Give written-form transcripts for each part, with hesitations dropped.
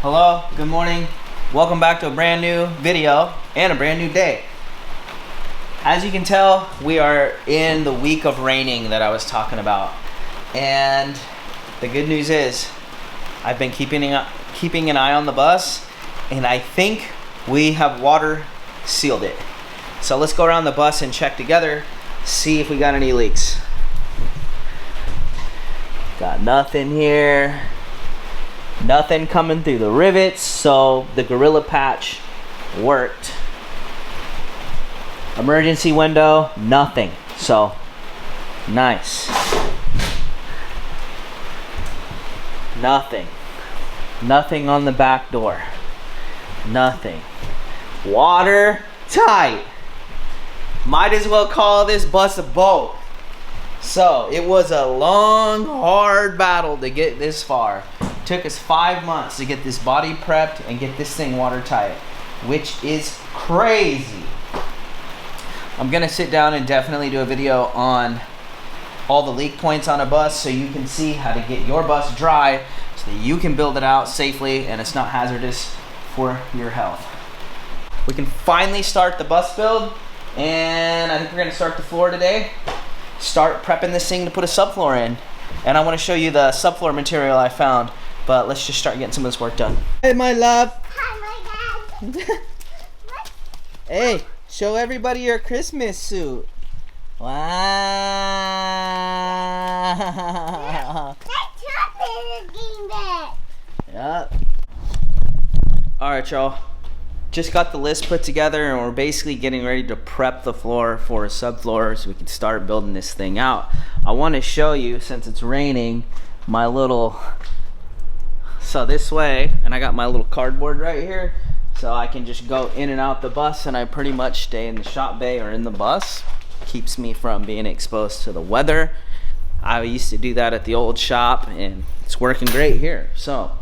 Hello, good morning. Welcome back to a brand new video and a brand new day. As you can tell, we are in the week of raining that I was talking about. And the good news is, I've been keeping an eye on the bus, and I think we have water sealed it. So let's go around the bus and check together, see if we got any leaks. Got nothing here. Nothing coming through the rivets, so the Gorilla Patch worked. Emergency window, nothing. So, nice. Nothing. Nothing on the back door. Nothing. Water tight. Might as well call this bus a boat. So, it was a long, hard battle to get this far. Took us 5 months to get this body prepped and get this thing watertight, which is crazy. I'm gonna sit down and definitely do a video on all the leak points on a bus so you can see how to get your bus dry so that you can build it out safely and it's not hazardous for your health. We can finally start the bus build, and I think we're gonna start the floor today. Start prepping this thing to put a subfloor in. And I wanna show you the subfloor material I found. But let's just start getting some of this work done. Hey, my love. Hi, my dad. Hey, show everybody your Christmas suit. Wow. That chocolate is getting back. Yep. All right, y'all. Just got the list put together, and we're basically getting ready to prep the floor for a subfloor so we can start building this thing out. I want to show you, since it's raining, my little... So this way, and I got my little cardboard right here, so I can just go in and out the bus, and I pretty much stay in the shop bay or in the bus. Keeps me from being exposed to the weather. I used to do that at the old shop, and it's working great here. So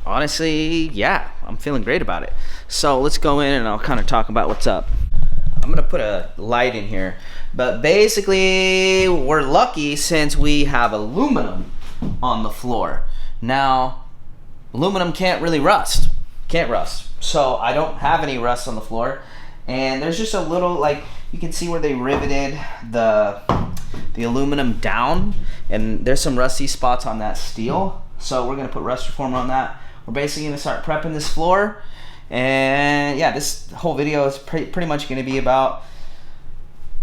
honestly, yeah, I'm feeling great about it. So let's go in and I'll kind of talk about what's up. I'm gonna put a light in here, but basically we're lucky since we have aluminum on the floor. Now, aluminum can't really rust. Can't rust. So I don't have any rust on the floor. And there's just a little, like, you can see where they riveted the aluminum down. And there's some rusty spots on that steel. So we're gonna put rust reformer on that. We're basically gonna start prepping this floor. And yeah, this whole video is pretty much gonna be about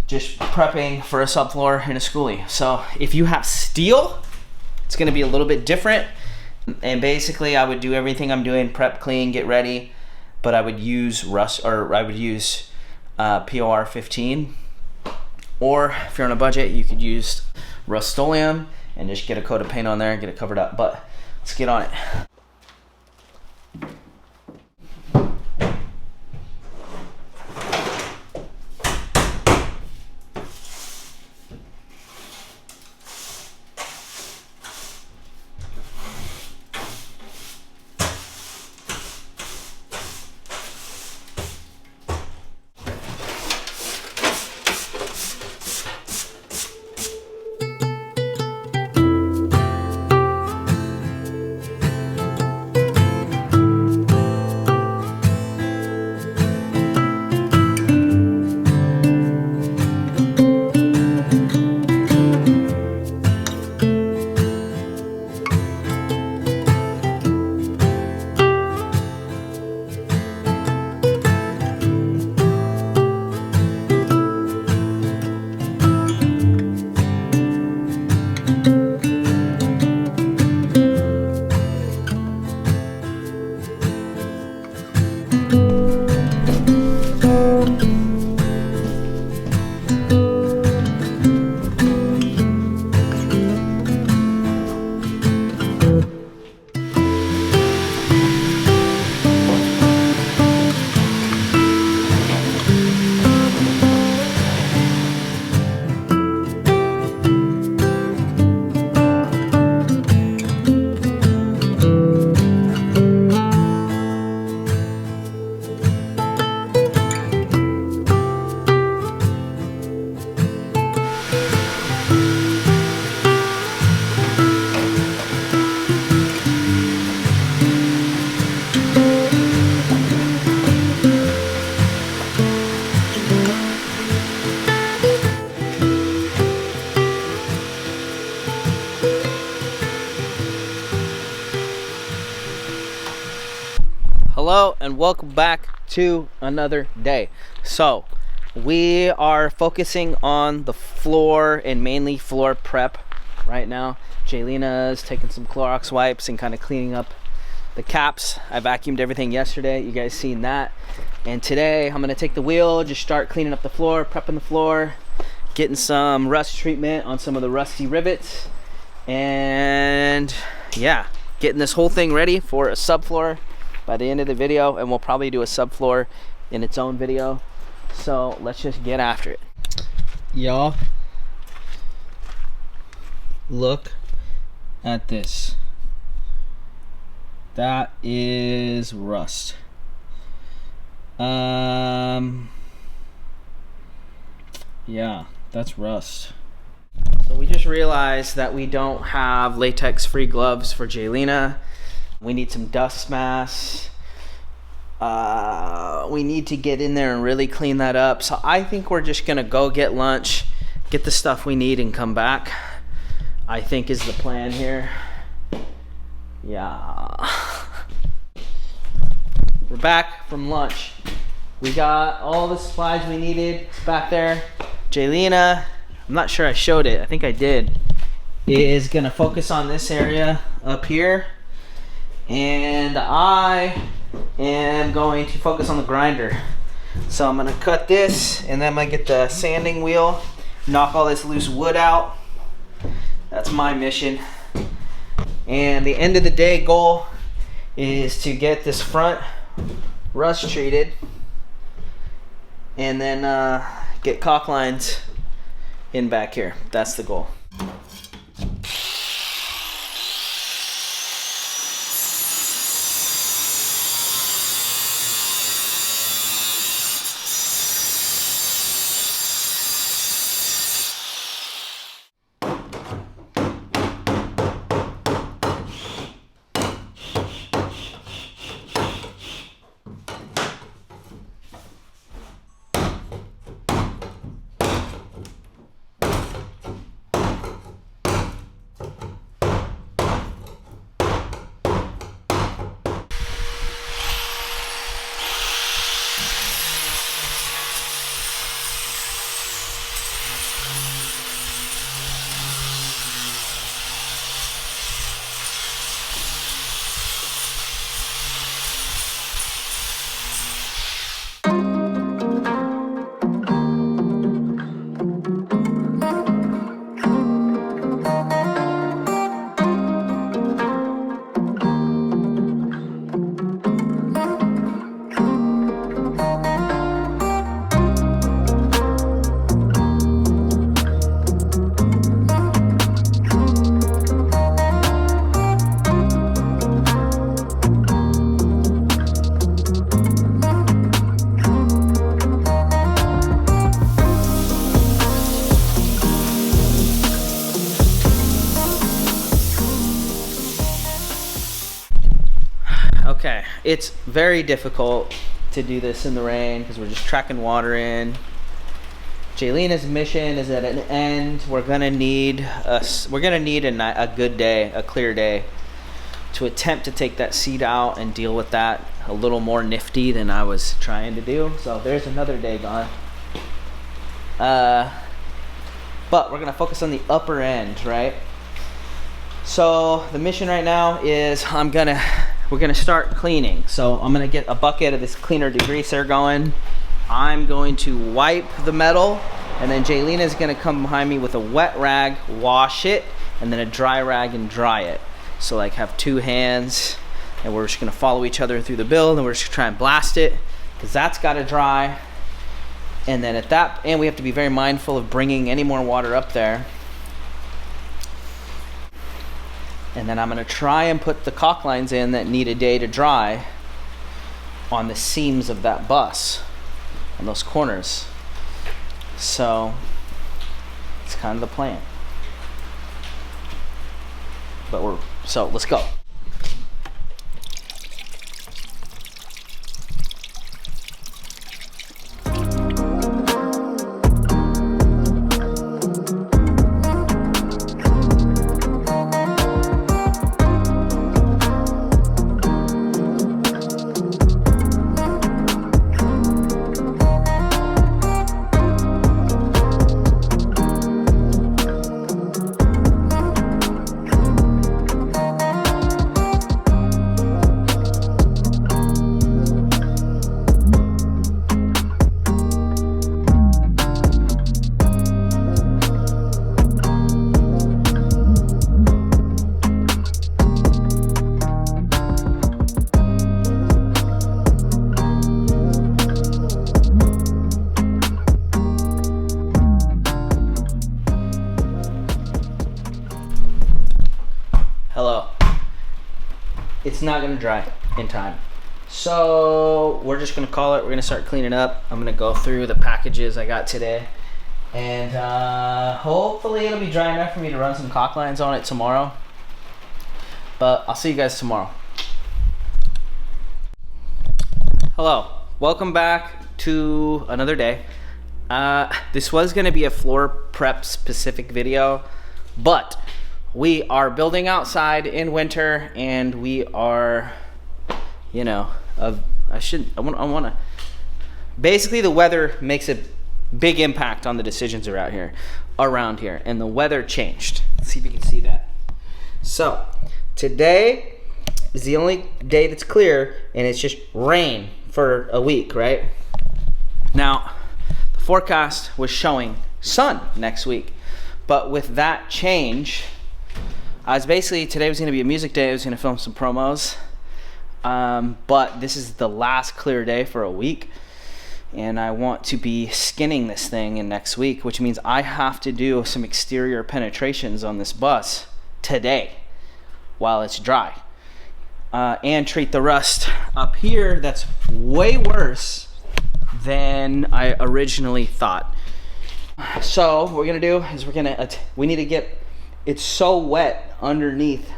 just prepping for a subfloor in a schoolie. So if you have steel, it's gonna be a little bit different. And basically I would do everything I'm doing, prep, clean, get ready, but I would use POR 15, or if you're on a budget, you could use Rust-Oleum and just get a coat of paint on there and get it covered up. But let's get on it. Hello and welcome back to another day. So we are focusing on the floor and mainly floor prep right now. Jaylina's taking some Clorox wipes and kind of cleaning up the caps. I vacuumed everything yesterday, you guys seen that. And today I'm gonna take the wheel, just start cleaning up the floor, prepping the floor, getting some rust treatment on some of the rusty rivets, and yeah, getting this whole thing ready for a subfloor by the end of the video. And we'll probably do a subfloor in its own video. So let's just get after it. Y'all, look at this. That is rust. Yeah, that's rust. So we just realized that we don't have latex-free gloves for Jaylina. We need some dust masks. We need to get in there and really clean that up. So I think we're just gonna go get lunch, get the stuff we need, and come back, I think is the plan here. Yeah. We're back from lunch. We got all the supplies we needed. It's back there. Jaylina, I'm not sure I showed it, I think I did, is gonna focus on this area up here. And I am going to focus on the grinder. So I'm gonna cut this, and then I'm gonna get the sanding wheel, knock all this loose wood out. That's my mission. And the end of the day goal is to get this front rust treated, and then get caulk lines in back here. That's the goal. Okay, it's very difficult to do this in the rain because we're just tracking water in. Jaylina's mission is at an end. We're gonna need a good day, a clear day, to attempt to take that seed out and deal with that a little more nifty than I was trying to do. So there's another day gone. But we're gonna focus on the upper end, right? So the mission right now is we're gonna start cleaning. So I'm gonna get a bucket of this cleaner degreaser going. I'm going to wipe the metal, and then Jaylina is gonna come behind me with a wet rag, wash it, and then a dry rag and dry it. So like have two hands, and we're just gonna follow each other through the build, and we're just gonna try and blast it, because that's gotta dry. And then and we have to be very mindful of bringing any more water up there. And then I'm gonna try and put the caulk lines in that need a day to dry on the seams of that bus, on those corners. So it's kind of the plan. So let's go. Hello. It's not gonna dry in time. So we're just gonna call it. We're gonna start cleaning up. I'm gonna go through the packages I got today. And hopefully it'll be dry enough for me to run some caulk lines on it tomorrow. But I'll see you guys tomorrow. Hello, welcome back to another day. This was gonna be a floor prep specific video, but we are building outside in winter, and we are, you know, basically the weather makes a big impact on the decisions around here, and the weather changed. Let's see if you can see that. So today is the only day that's clear, and it's just rain for a week, right? Now, the forecast was showing sun next week, but with that change, today was gonna be a music day. I was gonna film some promos, but this is the last clear day for a week, and I want to be skinning this thing in next week, which means I have to do some exterior penetrations on this bus today while it's dry, and treat the rust up here that's way worse than I originally thought. So what we're gonna do is we need to get, it's so wet underneath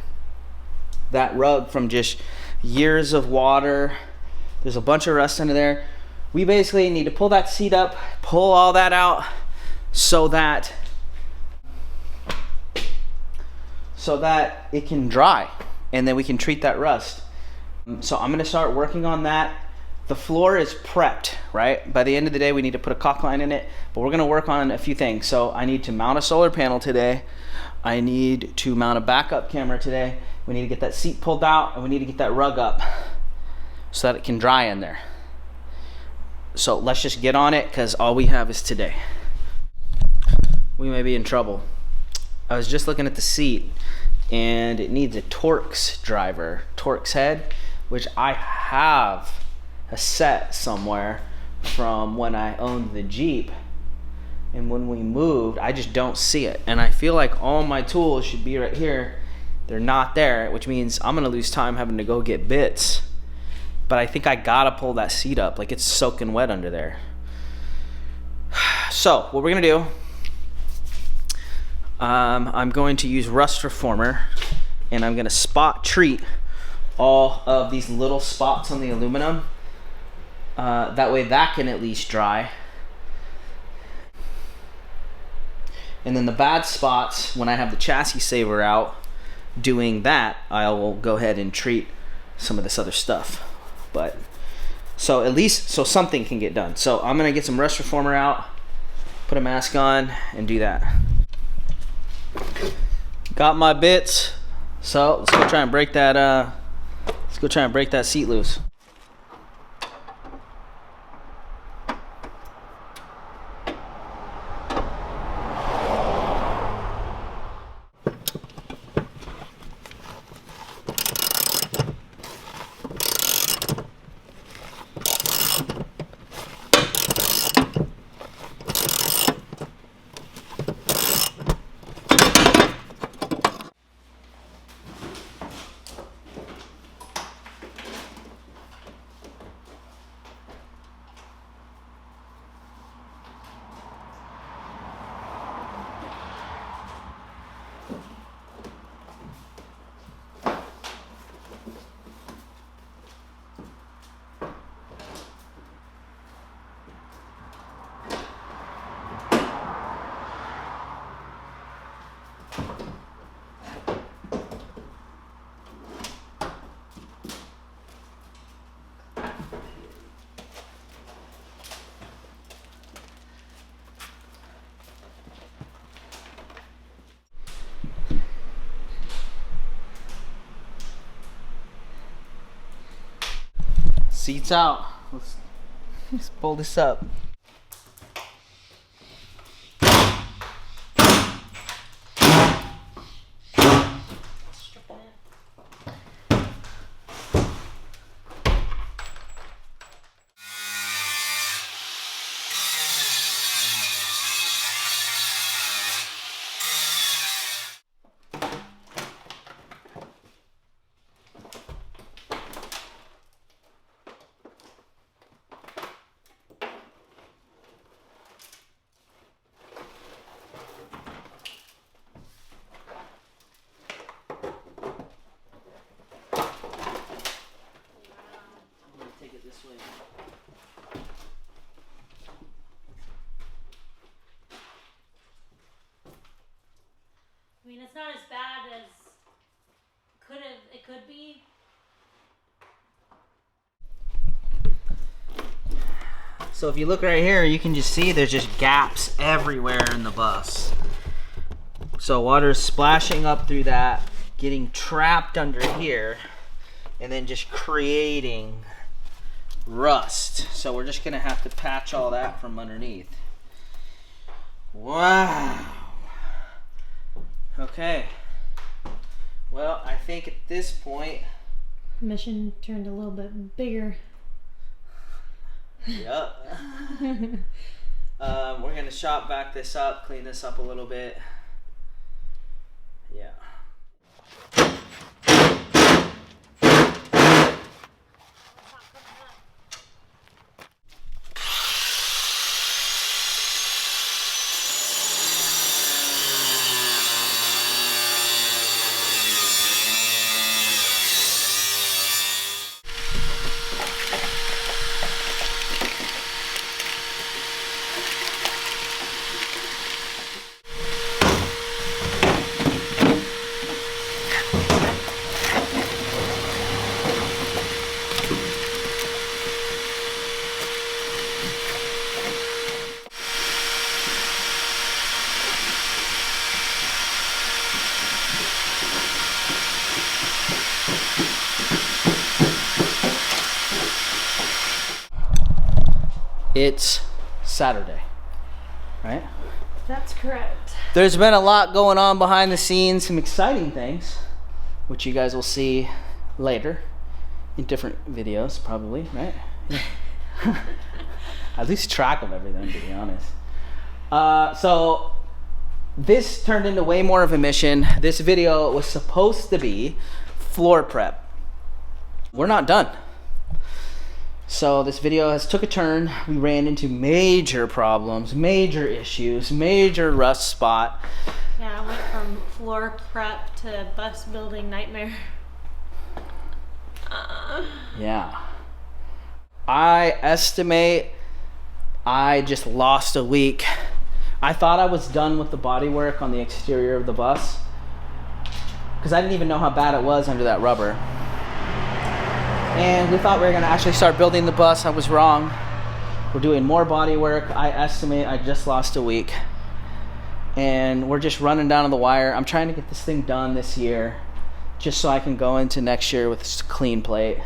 that rug from just years of water. There's a bunch of rust under there. We basically need to pull that seat up, pull all that out so that it can dry, and then we can treat that rust. So I'm gonna start working on that. The floor is prepped, right? By the end of the day, we need to put a caulk line in it, but we're gonna work on a few things. So I need to mount a solar panel today. I need to mount a backup camera today. We need to get that seat pulled out, and we need to get that rug up so that it can dry in there. So let's just get on it, because all we have is today. We may be in trouble. I was just looking at the seat, and it needs a Torx driver, Torx head, which I have a set somewhere from when I owned the Jeep. And when we moved, I just don't see it. And I feel like all my tools should be right here. They're not there, which means I'm gonna lose time having to go get bits. But I think I gotta pull that seat up. Like, it's soaking wet under there. So what we're gonna do, I'm going to use rust reformer, and I'm gonna spot treat all of these little spots on the aluminum. That way that can at least dry. And then the bad spots, when I have the chassis saver out doing that, I will go ahead and treat some of this other stuff. But so at least so something can get done. So I'm gonna get some rust reformer out, put a mask on, and do that. Got my bits. So let's go try and break that seat loose. Seats out. Let's pull this up. it's not as bad as it could be. So if you look right here, you can just see there's just gaps everywhere in the bus. So water is splashing up through that, getting trapped under here, and then just creating rust. So we're just gonna have to patch all that from underneath. Wow. Okay. Well, I think at this point, Mission turned a little bit bigger. yep. We're gonna shop back this up, clean this up a little bit. Yeah. It's Saturday, right? That's correct. There's been a lot going on behind the scenes, some exciting things, which you guys will see later in different videos, probably, right? Yeah. At least track of everything, to be honest. So this turned into way more of a mission. This video was supposed to be floor prep. We're not done. So this video has took a turn. We ran into major problems, major issues, major rust spot. Yeah, I went from floor prep to bus building nightmare. Yeah. I estimate I just lost a week. I thought I was done with the body work on the exterior of the bus because I didn't even know how bad it was under that rubber. And we thought we were gonna actually start building the bus. I was wrong. We're doing more body work. I estimate I just lost a week. And we're just running down to the wire. I'm trying to get this thing done this year just so I can go into next year with a clean plate.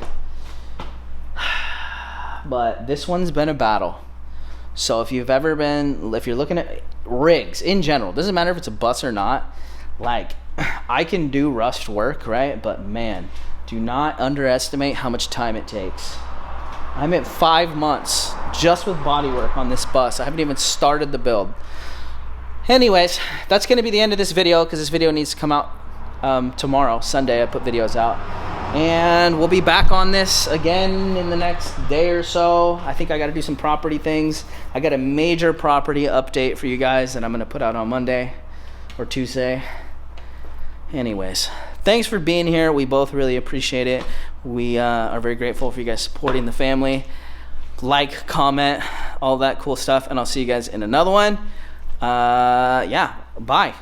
But this one's been a battle. So if you're looking at rigs in general, doesn't matter if it's a bus or not, like I can do rust work, right? But man, do not underestimate how much time it takes. I'm at 5 months just with body work on this bus. I haven't even started the build. Anyways, that's gonna be the end of this video because this video needs to come out tomorrow, Sunday. I put videos out. And we'll be back on this again in the next day or so. I think I gotta do some property things. I got a major property update for you guys that I'm gonna put out on Monday or Tuesday. Anyways, thanks for being here. We both really appreciate it. We are very grateful for you guys supporting the family. Like, comment, all that cool stuff. And I'll see you guys in another one. Yeah, bye.